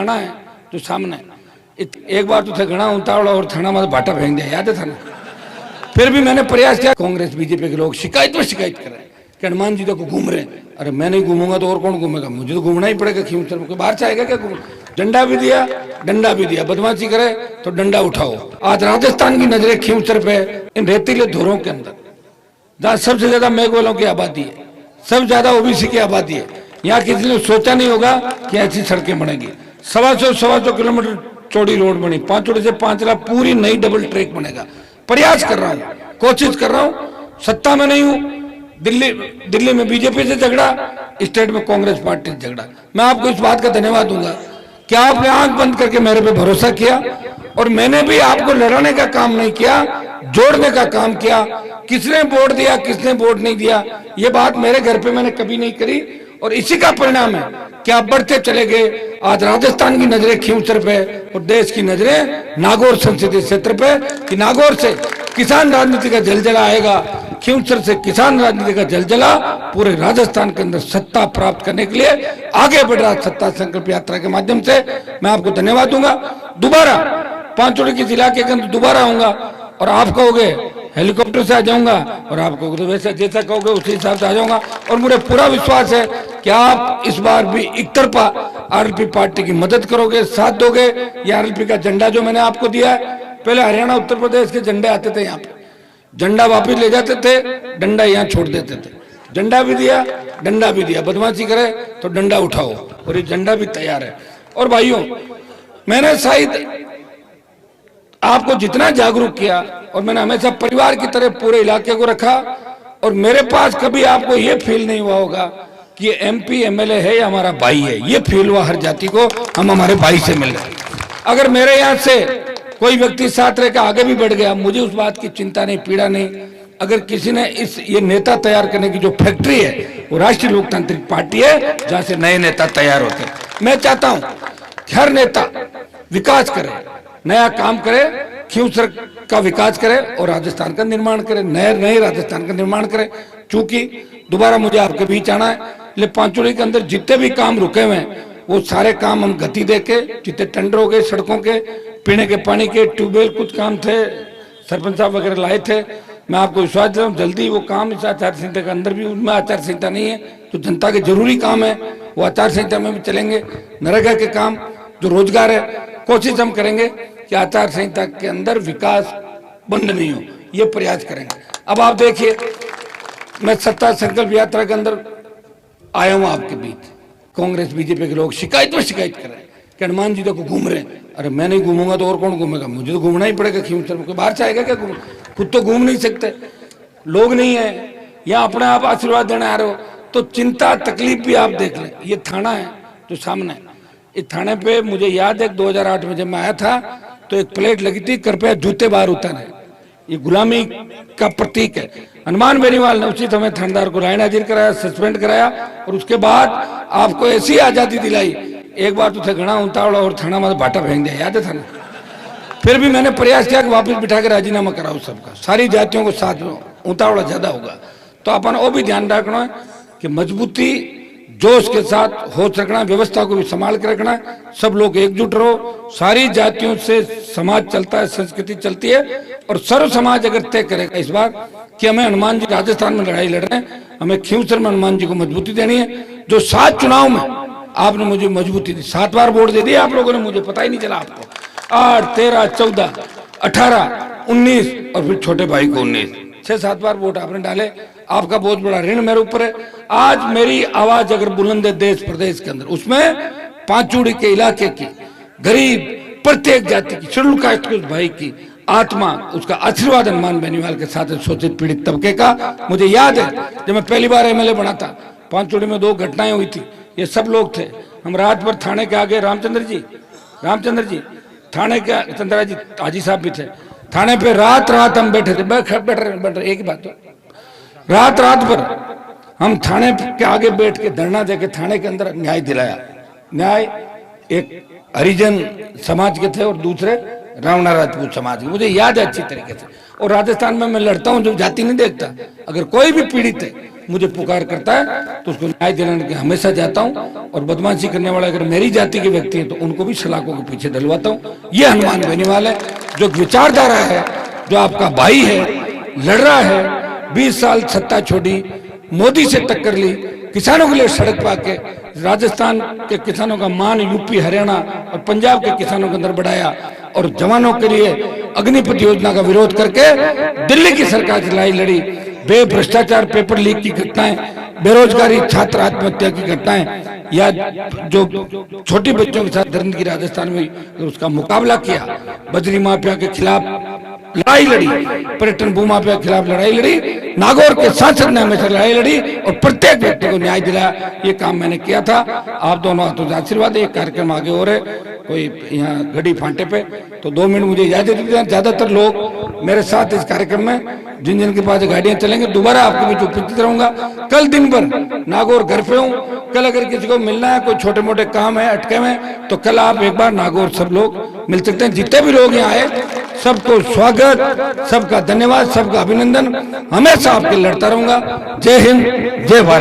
थाना है जो सामने, एक बार तो थे घना उतावड़ा और थाना में भाटा फेंक दिया, याद है थाना। फिर भी मैंने प्रयास किया, कांग्रेस बीजेपी के लोग शिकायत पर शिकायत कर रहे हैं कि हनुमान जी देखो घूम रहे हैं। अरे मैं नहीं घूमूंगा तो और कौन घूमेगा, मुझे तो घूमना ही पड़ेगा। खींवसर में कोई बाहर से आएगा क्या घूम? डंडा भी दिया, डंडा भी दिया, बदमाशी करे तो डंडा उठाओ। आज राजस्थान की नजरें खींवसर पे, इन रेतीले धोरों के अंदर जहाँ सबसे ज्यादा मेघवालों की आबादी है, सबसे ज्यादा ओबीसी की आबादी है, यहाँ किसी ने सोचा नहीं होगा कि ऐसी सड़कें बनेगी। 125 किलोमीटर चौड़ी रोड बनी, 5 से 5 लाख पूरी नई डबल ट्रैक बनेगा। प्रयास कर रहा हूँ, कोशिश कर रहा हूँ, सत्ता में नहीं हूँ। दिल्ली में बीजेपी से झगड़ा, स्टेट में कांग्रेस पार्टी से झगड़ा। मैं आपको इस बात का धन्यवाद दूंगा कि आपने आंख बंद करके मेरे पे भरोसा किया और मैंने भी आपको लड़ाने का काम नहीं किया, जोड़ने का काम किया। किसने वोट दिया, किसने वोट नहीं दिया, ये बात मेरे घर पे मैंने कभी नहीं करी और इसी का परिणाम है कि आप बढ़ते चले गए। आज राजस्थान की नजरें खींवसर पे और देश की नजरें नागौर संसदीय क्षेत्र पे कि नागौर से किसान राजनीति का जलजला आएगा, खींवसर से किसान राजनीति का जलजला पूरे राजस्थान के अंदर सत्ता प्राप्त करने के लिए आगे बढ़ रहा सत्ता संकल्प यात्रा के माध्यम से मैं आपको धन्यवाद दूंगा। दोबारा पांचोड़ी के इलाके के अंदर दोबारा आऊंगा और आप कहोगे हेलीकॉप्टर से आ जाऊंगा और आप कहोगे तो वैसे जैसा कहोगे उसी हिसाब से आ जाऊंगा। और मुझे पूरा विश्वास है कि आप इस बार भी एक तरफा आरएलपी पार्टी की मदद करोगे, साथ दोगे। ये आरएलपी का झंडा जो मैंने आपको दिया है, पहले हरियाणा उत्तर प्रदेश के झंडे आते थे, यहाँ पे झंडा वापिस ले जाते थे, डंडा यहाँ छोड़ देते थे। झंडा भी दिया, डंडा भी दिया, बदमाशी करे तो डंडा उठाओ और ये झंडा भी तैयार है। और भाइयों, मैंने शायद आपको जितना जागरूक किया और मैंने हमेशा परिवार की तरह पूरे इलाके को रखा और मेरे पास कभी आपको ये फील नहीं हुआ होगा कि ये एमपी एमएलए है या हमारा भाई है। ये फील हुआ हर जाति को, हम हमारे भाई से मिल रहे हैं। अगर मेरे यहाँ से कोई व्यक्ति साथ रह के आगे भी बढ़ गया, मुझे उस बात की चिंता नहीं, पीड़ा नहीं। अगर किसी ने ये नेता तैयार करने की जो फैक्ट्री है वो राष्ट्रीय लोकतांत्रिक पार्टी है, जहां से नए नेता तैयार होते हैं। मैं चाहता हूं कि हर नेता विकास करे, नया काम करे, खींवसर का विकास करे और राजस्थान का निर्माण करे, नए राजस्थान का निर्माण करे। चूंकि दोबारा मुझे आपके बीच आना है, इसलिए पांचोड़ी के अंदर जितने भी काम रुके हुए हैं वो सारे काम हम गति देके, जितने टेंडर हो गए सड़कों के, पीने के पानी के, ट्यूबवेल कुछ काम थे, सरपंच साहब वगैरह लाए थे। मैं आपको विश्वास देता हूँ जल्दी वो काम इस आचार संहिता के अंदर भी, उनमें आचार संहिता नहीं है, जो जनता के जरूरी काम है वो आचार संहिता में भी चलेंगे। नरेगा के काम, जो रोजगार है, कोशिश हम करेंगे कि आचार संहिता के अंदर विकास बंद नहीं हो, ये प्रयास करेंगे। अब आप देखिए, मैं सत्ता संकल्प यात्रा के अंदर आया हूँ आपके बीच, कांग्रेस बीजेपी के लोग शिकायत पर शिकायत कर रहे हैं कि हनुमान जी देखो घूम रहे हैं। अरे मैं नहीं घूमूंगा तो और कौन घूमेगा, मुझे तो घूमना ही पड़ेगा। खींवसर में कोई बाहर से आएगा क्या घूम? खुद तो घूम नहीं सकते, लोग नहीं है, या अपने आप आशीर्वाद देने आ रहे हो तो चिंता तकलीफ भी आप देख लें। ये थाना है जो सामने, इस थाने पे मुझे याद है 2008 में जब मैं आया था तो एक प्लेट लगी थी, कृपया जूते बाहर उतारें। ये गुलामी का प्रतीक है। हनुमान बेनीवाल ने उसी समय थानेदार को राय नाजिर कराया, सस्पेंड कराया और उसके बाद आपको ऐसी आजादी दिलाई। एक बार तो थे घना उतावड़ा और थाना में भाटा फेंक दिया, याद है थाना। फिर भी मैंने प्रयास किया कि वापस बिठा के राजीनामा कराओ सबका, सारी जातियों को साथ में। उतावड़ा ज्यादा होगा तो अपन वो भी ध्यान रखना है कि मजबूती, जोश के साथ होश रखना, व्यवस्था को भी संभाल के रखना। सब लोग एकजुट रहो, सारी जातियों से समाज चलता है, संस्कृति चलती है और सर्व समाज अगर तय करेगा इस बार कि हमें हनुमान जी राजस्थान में लड़ाई लड़ रहे हैं, हमें खींवसर में हनुमान जी को मजबूती देनी है। जो 7 चुनाव में आपने मुझे मजबूती दी, 7 बार वोट दे दिए आप लोगों ने, मुझे पता ही नहीं चला आपको। 8, 13, 14, 18, 19 और फिर छोटे भाई को 19, 6-7 बार वोट आपने डाले। आपका बहुत बड़ा ऋण मेरे ऊपर है। आज मेरी आवाज अगर बुलंद है देश प्रदेश के अंदर, उसमें पांचोड़ी के इलाके की गरीब प्रत्येक जाति की, शेड्यूल कास्ट के उस भाई की आत्मा, उसका आशीर्वाद हनुमान बेनीवाल के साथ शोषित पीड़ित तबके का। मुझे याद है जब मैं पहली बार एमएलए बना था, पांचोड़ी में 2 घटनाएं हुई थी। ये सब लोग थे, हम रात भर थाने के आगे, रामचंद्र जी थाने के, चंद्रा जी हाजी साहब भी थे थाने पे, रात हम बैठे थे, बैठ रहे एक ही बात, रात भर हम थाने के आगे बैठ के धरना देके थाने के अंदर न्याय दिलाया। न्याय एक हरिजन समाज के थे और दूसरे रावणा राजपूत समाज की, मुझे याद है अच्छी तरीके से। और राजस्थान में मैं लड़ता हूँ, जो जाति नहीं देखता। अगर कोई भी पीड़ित है मुझे पुकार करता है तो उसको न्याय दिलाने के हमेशा जाता हूँ। और बदमाशी करने वाला अगर मेरी जाति के व्यक्ति है तो उनको भी सलाखों के पीछे डलवाता हूँ। ये हनुमान बेनीवाल है, जो विचारधारा है, जो आपका भाई है, लड़ रहा है, 20 साल सत्ता छोड़ी, मोदी से टक्कर ली, किसानों के लिए सड़क पाके राजस्थान के किसानों का मान यूपी, हरियाणा और पंजाब के किसानों के अंदर बढ़ाया, और जवानों के लिए अग्निपथ योजना का विरोध करके दिल्ली की सरकार से लड़ाई लड़ी। भ्रष्टाचार, पेपर लीक की घटनाएं, बेरोजगारी, छात्र आत्महत्या की घटनाएं, या जो छोटी बच्चों के साथ दरिंदगी राजस्थान में, उसका मुकाबला किया। बजरी माफिया के खिलाफ लड़ाई लड़ी, पर्यटन भूमाफिया के खिलाफ लड़ाई लड़ी, नागौर के सांसद ने हमेशा लड़ाई लड़ी और प्रत्येक व्यक्ति को न्याय दिलाया। ये काम मैंने किया था। आप दोनों हाथों से आशीर्वाद है। एक कार्यक्रम आगे हो रहे, कोई यहाँ गड़ी फांटे पे, तो 2 मिनट मुझे इजाजत दीजिए। ज्यादातर लोग मेरे साथ इस कार्यक्रम में, जिन जिन के पास गाड़ियां चलेंगे, दोबारा आपके बीच उपस्थित रहूंगा। कल दिन भर नागौर घर पे हूँ। कल अगर किसी को मिलना है, कोई छोटे मोटे काम है अटके में, तो कल आप एक बार नागौर सब लोग मिल सकते हैं। जितने भी लोग यहाँ आए सबको स्वागत, सबका धन्यवाद, सबका अभिनंदन। हमेशा आपके लड़ता रहूंगा। जय हिंद, जय भारत।